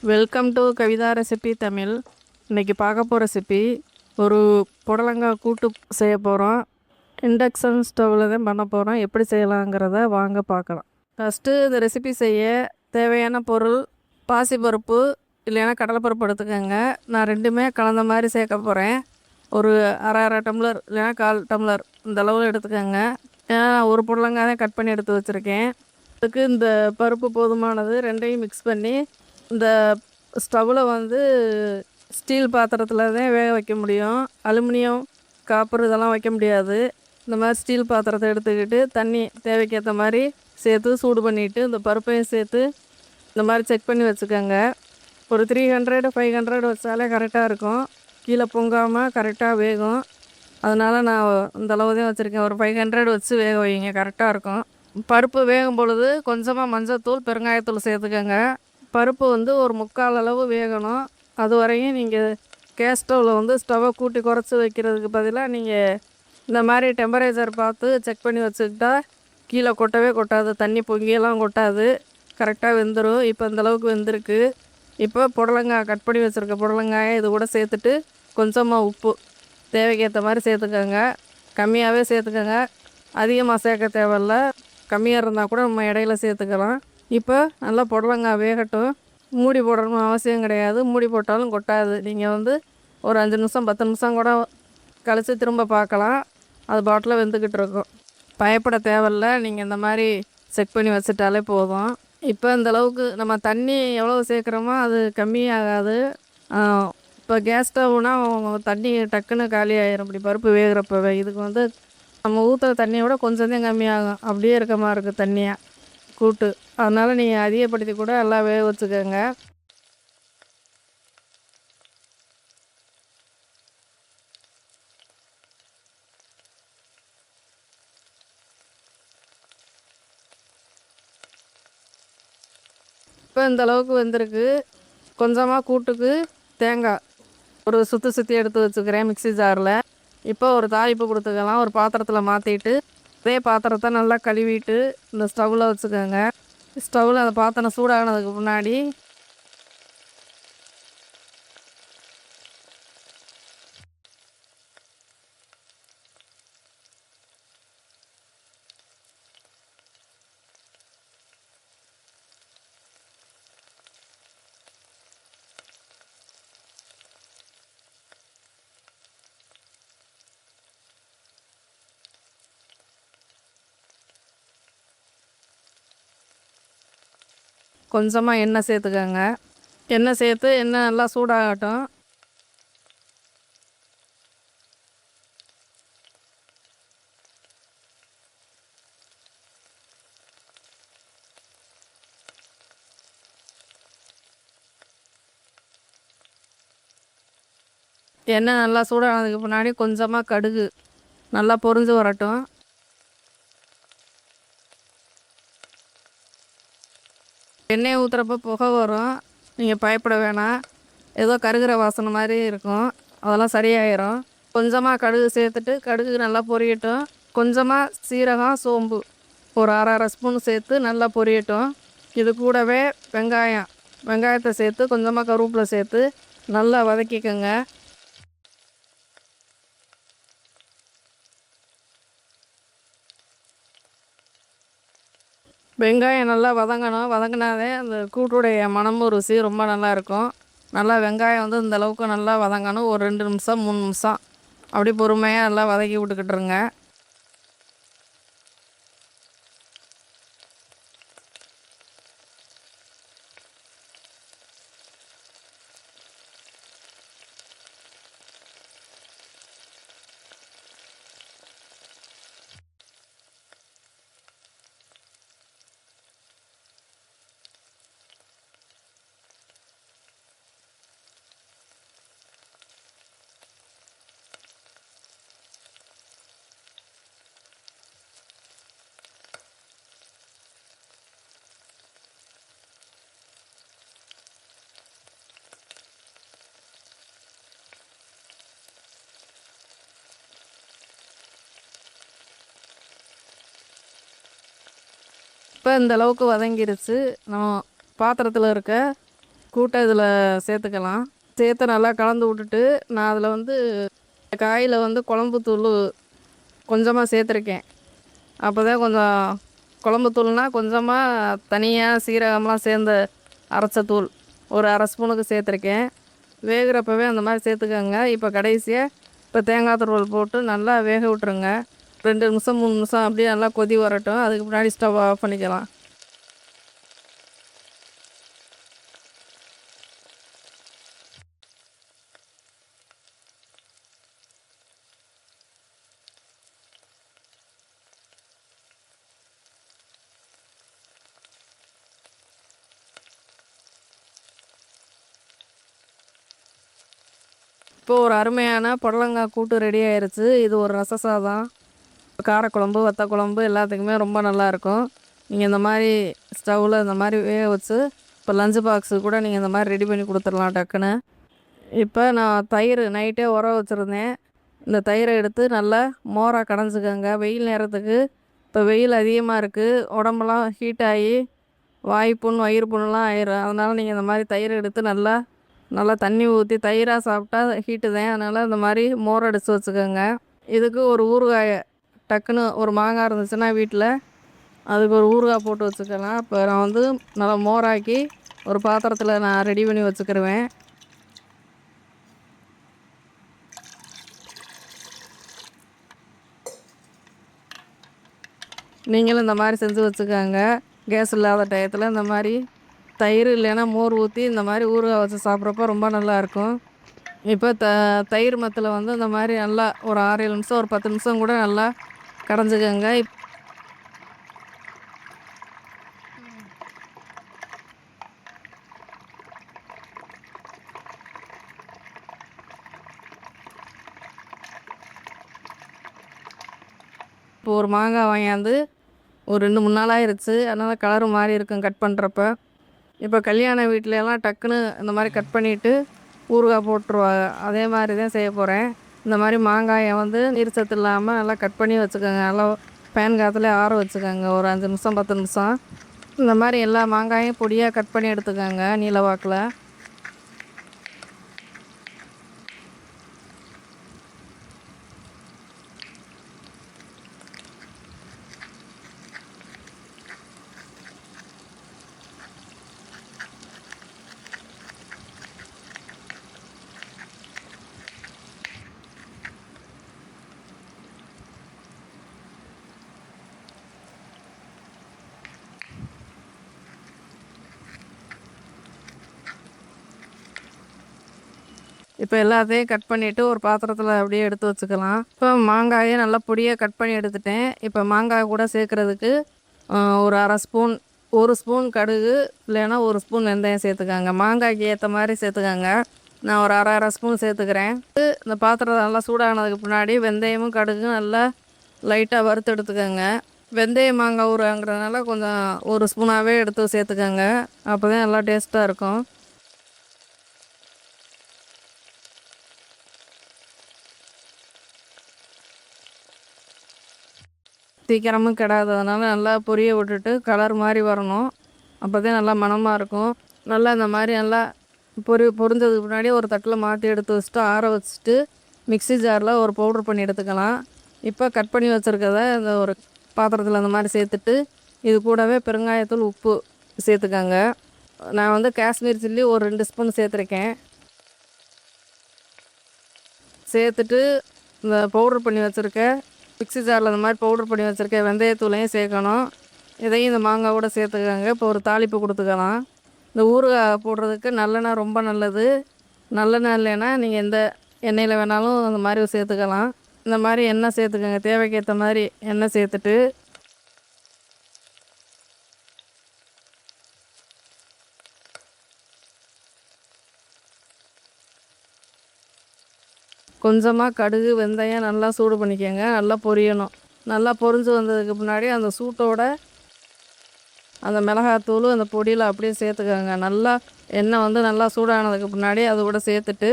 Welcome to Kavitha recipe Tamil. இன்றைக்கி பார்க்க போகிற ரெசிபி ஒரு புடலங்காய் கூட்டு செய்ய போகிறோம். இண்டக்ஷன் ஸ்டவ்வில் தான் பண்ண போகிறோம். எப்படி செய்யலாங்கிறத வாங்க பார்க்கலாம். ஃபஸ்ட்டு இந்த ரெசிபி செய்ய தேவையான பொருள் பாசிப்பருப்பு இல்லைன்னா கடலைப்பருப்பு எடுத்துக்கோங்க. நான் ரெண்டுமே கலந்த மாதிரி சேர்க்க போகிறேன். ஒரு அரை டம்ளர் இல்லைன்னா 1/4 டம்ளர் இந்த அளவில் எடுத்துக்கோங்க. ஏன்னா ஒரு புடலங்காய் தான் கட் பண்ணி எடுத்து வச்சுருக்கேன். அதுக்கு இந்த பருப்பு போதுமானது. ரெண்டையும் மிக்ஸ் பண்ணி இந்த ஸ்டவ்வில் ஸ்டீல் பாத்திரத்தில் தான் வேக வைக்க முடியும். அலுமினியம் காப்பர் இதெல்லாம் வைக்க முடியாது. இந்த மாதிரி ஸ்டீல் பாத்திரத்தை எடுத்துக்கிட்டு தண்ணி தேவைக்கேற்ற மாதிரி சேர்த்து சூடு பண்ணிவிட்டு இந்த பருப்பையும் சேர்த்து இந்த மாதிரி செக் பண்ணி வச்சுக்கோங்க. ஒரு 300 500 வச்சாலே கரெக்டாக இருக்கும். கீழே பொங்காமல் கரெக்டாக வேகும். அதனால் நான் இந்த அளவு தான் வச்சுருக்கேன். ஒரு 500 வச்சு வேக வைங்க, கரெக்டாக இருக்கும். பருப்பு வேகும் பொழுது கொஞ்சமாக மஞ்சள்தூள் பெருங்காயத்தூள் சேர்த்துக்கோங்க. பருப்பு ஒரு 3/4 அளவு வேகணும். அது வரையும் நீங்கள் கேஸ் ஸ்டவ்வில் ஸ்டவ்வை கூட்டி குறைச்சி வைக்கிறதுக்கு பதிலாக நீங்கள் இந்த மாதிரி டெம்பரேச்சர் பார்த்து செக் பண்ணி வச்சுக்கிட்டா கீழே கொட்டவே கொட்டாது, தண்ணி பொங்கியெல்லாம் கொட்டாது, கரெக்டாக வெந்துடும். இப்போ இந்தளவுக்கு வெந்திருக்கு. இப்போ புடலங்காய் கட் பண்ணி வச்சுருக்க புடலங்காயை இது கூட சேர்த்துட்டு கொஞ்சமாக உப்பு தேவைக்கேற்ற மாதிரி சேர்த்துக்கோங்க. கம்மியாகவே சேர்த்துக்கோங்க, அதிகமாக சேர்க்க தேவையில்ல. கம்மியாக இருந்தால் கூட நம்ம இடையில சேர்த்துக்கலாம். இப்போ நல்லா புடலங்காய் வேகட்டும். மூடி போடணும் அவசியம் கிடையாது. மூடி போட்டாலும் கொட்டாது. நீங்கள் ஒரு 5 நிமிஷம் 10 நிமிஷம் கூட கழித்து திரும்ப பார்க்கலாம். அது பாட்டில் வெந்துக்கிட்டு இருக்கும். பயப்பட தேவையில்ல. நீங்கள் இந்த மாதிரி செக் பண்ணி வச்சுட்டாலே போதும். இப்போ இந்தளவுக்கு நம்ம தண்ணி எவ்வளோ சேர்க்குறோமோ அது கம்மியாகாது. இப்போ கேஸ் ஸ்டவ்னால் தண்ணி டக்குன்னு காலி ஆகிரும். இப்படி பருப்பு வேகிறப்பவே இதுக்கு நம்ம ஊற்றுற தண்ணியை விட கொஞ்சம் தான் கம்மியாகும். அப்படியே இருக்க மாதிரி இருக்குது தண்ணியாக கூட்டு. அதனால் நீங்கள் அதிகப்படுத்தி கூட எல்லாம் வேக வச்சுக்கோங்க. இப்போ இந்த அளவுக்கு வந்திருக்கு. கொஞ்சமாக கூட்டுக்கு தேங்காய் ஒரு சுற்றி எடுத்து வச்சுக்கிறேன் மிக்ஸி ஜாரில். இப்போ ஒரு தாளிப்பு கொடுத்துக்கலாம். ஒரு பாத்திரத்தில் மாற்றிட்டு அதே பாத்திரத்தை நல்லா கழுவிட்டு இந்த ஸ்டவ்வில் வச்சுக்கோங்க. ஸ்டவ்வில் அந்த பாத்திரம் சூடானதுக்கு முன்னாடி கொஞ்சமாக எண்ணெய் சேர்த்துக்கோங்க. எண்ணெய் சேர்த்து எண்ணெய் நல்லா சூடாகட்டும். எண்ணெய் நல்லா சூடானதுக்கு முன்னாடி கொஞ்சமாக கடுகு நல்லா பொரிஞ்சு வரட்டும். எண்ணெயை ஊற்றுறப்ப புகை வரும், நீங்கள் பயப்பட வேணாம். ஏதோ கருகிற வாசனை மாதிரி இருக்கும், அதெல்லாம் சரியாயிரும். கொஞ்சமாக கடுகு சேர்த்துட்டு கடுகு நல்லா பொரியட்டும். கொஞ்சமாக சீரகம் சோம்பு ஒரு அரை ஸ்பூன் சேர்த்து நல்லா பொரியட்டும். இது கூடவே வெங்காயத்தை சேர்த்து கொஞ்சமாக கருவேப்பிலை சேர்த்து நல்லா வதக்கிக்கோங்க. வெங்காயம் நல்லா வதங்கணும். வதங்கினாதே அந்த கூட்டுடைய மணமும் ருசி ரொம்ப நல்லாயிருக்கும். நல்லா வெங்காயம் இந்த அளவுக்கு நல்லா வதங்கணும். ஒரு 2 நிமிஷம் 3 நிமிஷம் அப்படி பொறுமையாக நல்லா வதக்கி விட்டுக்கிட்டுருங்க. இப்போ இந்த அளவுக்கு வதங்கிருச்சு. நம்ம பாத்திரத்தில் இருக்க கூட்டை இதில் சேர்த்துக்கலாம். சேர்த்து நல்லா கலந்து விட்டுட்டு நான் அதில் வந்து காயில் வந்து குழம்பு தூள் கொஞ்சமாக சேர்த்துருக்கேன். அப்போ தான் கொஞ்சம் குழம்பு தூள்னால் கொஞ்சமாக தனியாக சீரகம்லாம் சேர்ந்து அரைச்ச தூள் ஒரு அரை ஸ்பூனுக்கு சேர்த்துருக்கேன். வேகிறப்பவே அந்த மாதிரி சேர்த்துக்கோங்க. இப்போ கடைசியாக இப்போ தேங்காய் துருவல் போட்டு நல்லா வேக விட்டுருங்க. 2 நிமிஷம் 3 நிமிஷம் அப்படியே நல்லா கொதி வரட்டும். அதுக்கு முன்னாடி ஸ்டவ் ஆஃப் பண்ணிக்கலாம். இப்போ ஒரு அருமையான புடலங்காய் கூட்டு ரெடி ஆயிடுச்சு. இது ஒரு ரச சாதம், காரக்குழம்பு, வத்த குழம்பு எல்லாத்துக்குமே ரொம்ப நல்லாயிருக்கும். நீங்கள் இந்த மாதிரி ஸ்டவ்வில் இந்த மாதிரி வேக வச்சு இப்போ லஞ்சு பாக்ஸு கூட நீங்கள் இந்த மாதிரி ரெடி பண்ணி கொடுத்துடலாம் டக்குன்னு. இப்போ நான் தயிர் நைட்டே உர வச்சுருந்தேன். இந்த தயிரை எடுத்து நல்லா மோராக கடைஞ்சிக்கோங்க. வெயில் நேரத்துக்கு இப்போ வெயில் அதிகமாக இருக்குது, உடம்பெல்லாம் ஹீட் ஆகி வாய் புண் வயிறு புண்ணெலாம் ஆயிரும். அதனால் நீங்கள் இந்த மாதிரி தயிர் எடுத்து நல்லா நல்லா தண்ணி ஊற்றி தயிராக சாப்பிட்டா ஹீட்டு தான். அதனால் இந்த மாதிரி மோர் அடித்து வச்சுக்கோங்க. இதுக்கு ஒரு ஊறுகாய் டக்குன்னு ஒரு மாங்காய் இருந்துச்சுன்னா வீட்டில் அதுக்கு ஒரு ஊறுகாய் போட்டு வச்சுக்கலாம். இப்போ நான் வந்து நல்லா மோராக்கி ஒரு பாத்திரத்தில் நான் ரெடி பண்ணி வச்சுக்கிருவேன். நீங்களும் இந்த மாதிரி செஞ்சு வச்சுக்கோங்க. கேஸ் இல்லாத டயத்தில் இந்த மாதிரி தயிர் இல்லைன்னா மோர் ஊற்றி இந்த மாதிரி ஊறுகாய் வச்சு சாப்பிட்றப்ப ரொம்ப நல்லாயிருக்கும். இப்போ தயிர் மத்தில் வந்து இந்த மாதிரி நல்லா ஒரு 6-7 நிமிஷம் ஒரு 10 நிமிஷம் கூட நல்லா கடைஞ்சிக்கோங்க. இப்போ ஒரு மாங்காய் வாங்கியாந்து ஒரு 2-3 நாள் ஆயிடுச்சு. அதனால் கலரு மாறி இருக்கும் கட் பண்ணுறப்ப. இப்போ கல்யாண வீட்டிலலாம் டக்குன்னு இந்த மாதிரி கட் பண்ணிவிட்டு ஊறுகாய் போட்டுருவாங்க. அதே மாதிரி தான் செய்ய போகிறேன். இந்த மாதிரி மாங்காயை வந்து நீர் சத்து இல்லாமல் நல்லா கட் பண்ணி வச்சுக்கோங்க. நல்லா ஃபேன் காற்றுல ஆற வச்சுக்கோங்க ஒரு 5 நிமிஷம் 10 நிமிஷம். இந்த மாதிரி எல்லா மாங்காயும் பொடியாக கட் பண்ணி எடுத்துக்கோங்க நீல வாக்கில். இப்போ எல்லாத்தையும் கட் பண்ணிவிட்டு ஒரு பாத்திரத்தில் அப்படியே எடுத்து வச்சுக்கலாம். இப்போ மாங்காயை நல்லா பொடியாக கட் பண்ணி எடுத்துட்டேன். இப்போ மாங்காய் கூட சேர்க்குறதுக்கு ஒரு அரை ஸ்பூன் 1 ஸ்பூன் கடுகு இல்லைன்னா 1 ஸ்பூன் வெந்தயம் சேர்த்துக்கோங்க. மாங்காய்க்கு ஏற்ற மாதிரி சேர்த்துக்கோங்க. நான் ஒரு அரை ஸ்பூன் சேர்த்துக்கிறேன். இந்த பாத்திரம் நல்லா சூடானதுக்கு முன்னாடி வெந்தயமும் கடுகும் நல்லா லைட்டாக வறுத்து எடுத்துக்கோங்க. வெந்தயம் மாங்காய் ஊறுங்கிறதுனால கொஞ்சம் 1 ஸ்பூனாகவே எடுத்து சேர்த்துக்கோங்க. அப்போ தான் நல்லா டேஸ்ட்டாக இருக்கும். சீக்கிரமும் கெடாததுனால நல்லா பொரிய விட்டுட்டு கலர் மாதிரி வரணும். அப்போ தான் நல்லா மணமாக இருக்கும். நல்லா இந்த மாதிரி நல்லா பொரிஞ்சதுக்கு முன்னாடி ஒரு தட்டில் மாற்றி எடுத்து வச்சுட்டு ஆற வச்சுட்டு மிக்ஸி ஜாரில் ஒரு பவுட்ரு பண்ணி எடுத்துக்கலாம். இப்போ கட் பண்ணி வச்சுருக்கத இந்த ஒரு பாத்திரத்தில் அந்த மாதிரி சேர்த்துட்டு இது கூடவே பெருங்காயத்தூள் உப்பு சேர்த்துக்கோங்க. நான் வந்து காஷ்மீர் சில்லி ஒரு 2 ஸ்பூன் சேர்த்துருக்கேன். சேர்த்துட்டு இந்த பவுட்ரு பண்ணி வச்சுருக்க மிக்ஸி ஜாரில் இந்த மாதிரி பவுட்ரு பண்ணி வச்சுருக்க வெந்தயத்தூளையும் சேர்க்கணும். இதையும் இந்த மாங்காய் கூட சேர்த்துக்கோங்க. இப்போ ஒரு தாளிப்பு கொடுத்துக்கலாம். இந்த ஊறுகாய் போடுறதுக்கு நல்லெண்ணெய் ரொம்ப நல்லது. நல்லெண்ணெய் இல்லைன்னா நீங்கள் எந்த எண்ணெயில் வேணாலும் அந்த மாதிரி சேர்த்துக்கலாம். இந்த மாதிரி எண்ணெய் சேர்த்துக்கோங்க. தேவைக்கேற்ற மாதிரி எண்ணெய் சேர்த்துட்டு கொஞ்சமாக கடுகு வெந்தயம் நல்லா சூடு பண்ணிக்கோங்க. நல்லா பொரியணும். நல்லா பொரிஞ்சு வந்ததுக்கு முன்னாடி அந்த சூட்டோட அந்த மிளகாத்தூள் அந்த பொடியில் அப்படியே சேர்த்துக்கோங்க. நல்லா எண்ணெய் வந்து நல்லா சூடானதுக்கு முன்னாடி அது கூட சேர்த்துட்டு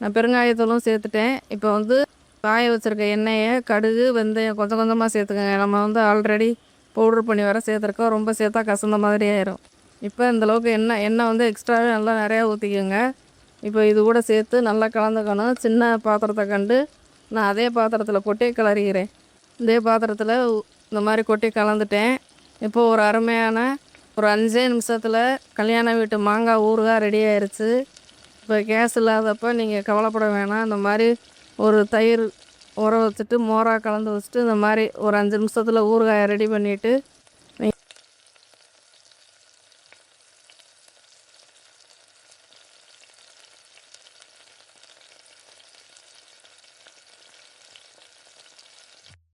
நான் பெருங்காயத்தூளும் சேர்த்துட்டேன். இப்போ வந்து காய வச்சுருக்க எண்ணெயை கடுகு வெந்தயம் கொஞ்சம் கொஞ்சமாக சேர்த்துக்கோங்க. நம்ம வந்து ஆல்ரெடி பவுட்ரு பண்ணி வர சேர்த்துருக்கோம். ரொம்ப சேர்த்தா கசந்த மாதிரி ஆயிரும். இப்போ இந்தளவுக்கு எண்ணெய் வந்து எக்ஸ்ட்ராவே நல்லா நிறையா ஊற்றிக்கோங்க. இப்போ இது கூட சேர்த்து நல்லா கலந்துக்கணும். சின்ன பாத்திரத்தை கண்டு நான் அதே பாத்திரத்தில் கொட்டி கிளறிக்கிறேன். இதே பாத்திரத்தில் இந்த மாதிரி கொட்டி கலந்துட்டேன். இப்போது ஒரு அருமையான ஒரு 5 நிமிஷத்தில் கல்யாண வீட்டு மாங்காய் ஊறுகாய் ரெடி ஆயிடுச்சு. இப்போ கேஸ் இல்லாதப்போ நீங்கள் கவலைப்பட வேணாம். இந்த மாதிரி ஒரு தயிர் ஊற வச்சுட்டு மோராக கலந்து வச்சுட்டு இந்த மாதிரி ஒரு 5 நிமிஷத்தில் ஊறுகாயை ரெடி பண்ணிவிட்டு